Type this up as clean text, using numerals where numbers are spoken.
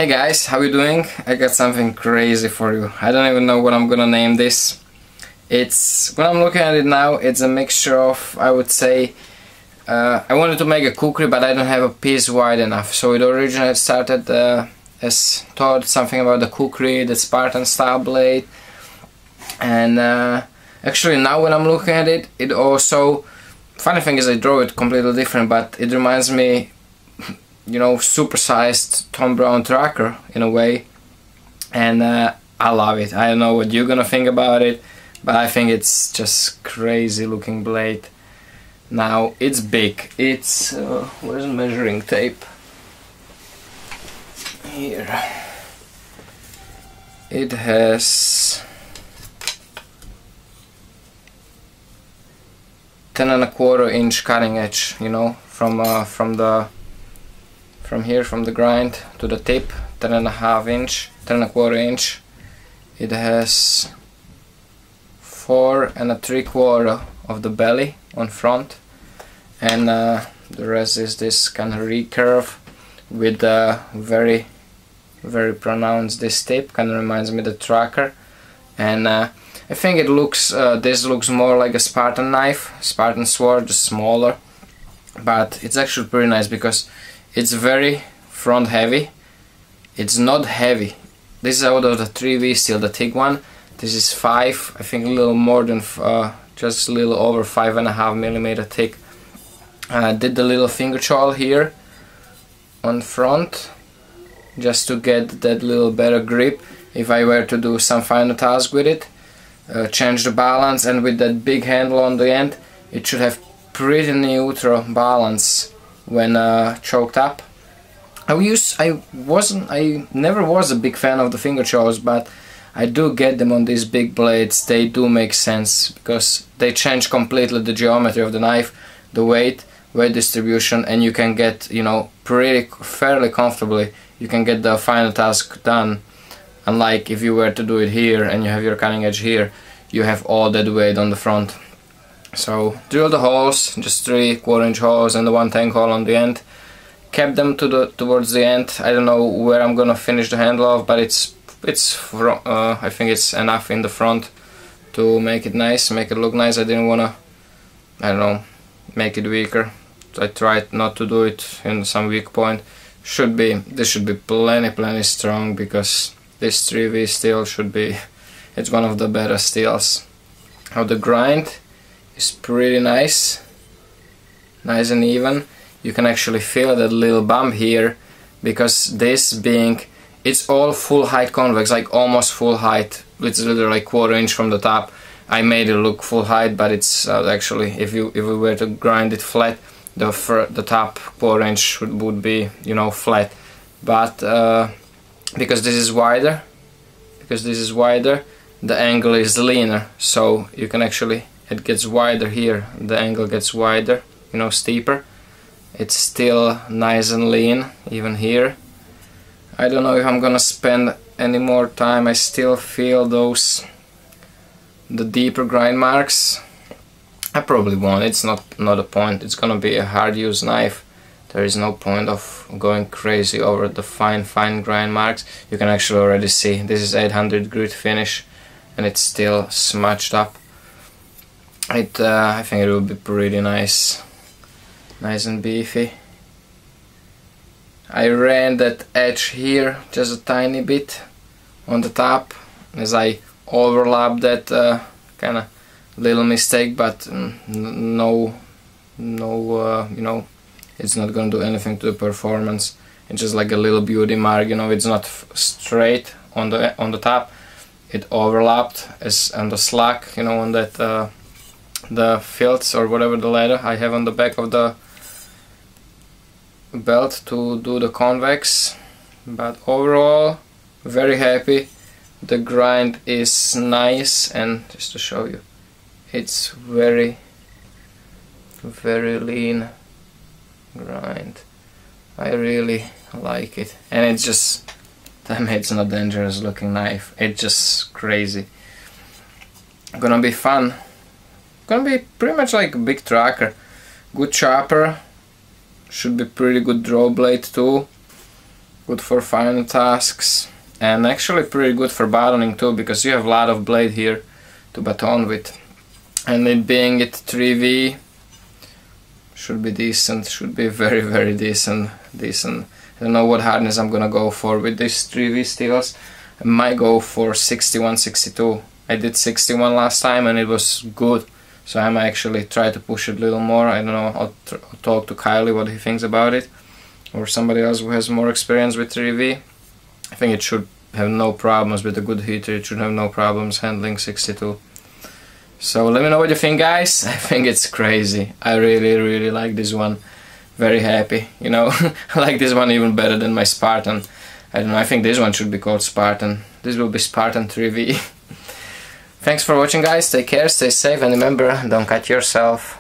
Hey guys, how you doing? I got something crazy for you. I don't even know what I'm gonna name this. When I'm looking at it now, it's a mixture of, I would say, I wanted to make a kukri, but I don't have a piece wide enough. So it originally started as taught something about the kukri, the Spartan style blade. And actually now when I'm looking at it, it also, funny thing is I draw it completely different, but it reminds me, you know, supersized Tom Brown tracker in a way, and I love it. I don't know what you're gonna think about it, but I think it's just crazy looking blade. Now it's big. It's where's the measuring tape? Here. It has 10¼ inch cutting edge. You know, from here, from the grind to the tip, 10.5 inch, 10¼ inch. It has 4¾ of the belly on front, and the rest is this kind of recurve with a very pronounced this tip. Kind of reminds me of the tracker, and I think it looks this looks more like a Spartan knife, Spartan sword, just smaller, but it's actually pretty nice because it's very front heavy. It's not heavy. This is out of the 3V steel, the thick one. This is 5, I think a little more than, just a little over 5.5mm thick. Did the little finger choil here on front, just to get that little better grip if I were to do some final task with it. Change the balance, and with that big handle on the end, it should have pretty neutral balance when choked up. I never was a big fan of the finger choils, but I do get them on these big blades. They do make sense because they change completely the geometry of the knife, the weight distribution, and you can get, you know, fairly comfortably, you can get the final task done. Unlike if you were to do it here and you have your cutting edge here, you have all that weight on the front. So drill the holes, just 3¼ inch holes and the 1/10 hole on the end. Kept them towards the end. I don't know where I'm gonna finish the handle off, but I think it's enough in the front to make it nice, make it look nice. I didn't wanna, I don't know, make it weaker. I tried not to do it in some weak point. This should be plenty strong, because this 3V steel should be, it's one of the better steels. Now the grind is pretty nice and even. You can actually feel that little bump here, because this being, it's all full height convex, like almost full height. It's literally like 1/4 inch from the top. I made it look full height, but it's actually, if we were to grind it flat, the top 1/4 inch would be, you know, flat. But because this is wider, the angle is leaner, so you can actually, it gets wider here, the angle gets wider, you know, steeper. It's still nice and lean, even here. I don't know if I'm gonna spend any more time. I still feel the deeper grind marks. I probably won't. It's not a point. It's gonna be a hard use knife. There is no point of going crazy over the fine grind marks. You can actually already see this is 800 grit finish, and it's still smudged up. I think it will be pretty nice and beefy. I ran that edge here just a tiny bit on the top as I overlapped that kind of little mistake, but no, you know, it's not gonna do anything to the performance. It's just like a little beauty mark, you know. It's not straight on the top. It overlapped as on the slack, you know, on that the filts or whatever the leather I have on the back of the belt to do the convex. But overall, very happy. The grind is nice, and just to show you, it's very lean grind. I really like it, and it's just, damn, it's not dangerous looking knife. It's just crazy. Gonna be fun. Gonna be pretty much like a big tracker. Good chopper. Should be pretty good draw blade too. good for final tasks, and actually pretty good for batoning too, because you have a lot of blade here to baton with. And it being it 3V, should be decent, should be very decent. I don't know what hardness I'm gonna go for with these 3V steels. I might go for 61, 62. I did 61 last time and it was good, so I might actually try to push it a little more. I don't know, I'll talk to Kylie what he thinks about it, or somebody else who has more experience with 3V. I think it should have no problems with a good heater, it should have no problems handling 62. So let me know what you think, guys. I think it's crazy. I really like this one. Very happy, you know. I like this one even better than my Spartan. I don't know, I think this one should be called Spartan. This will be Spartan 3V. Thanks for watching, guys. Take care, stay safe, and remember, don't cut yourself.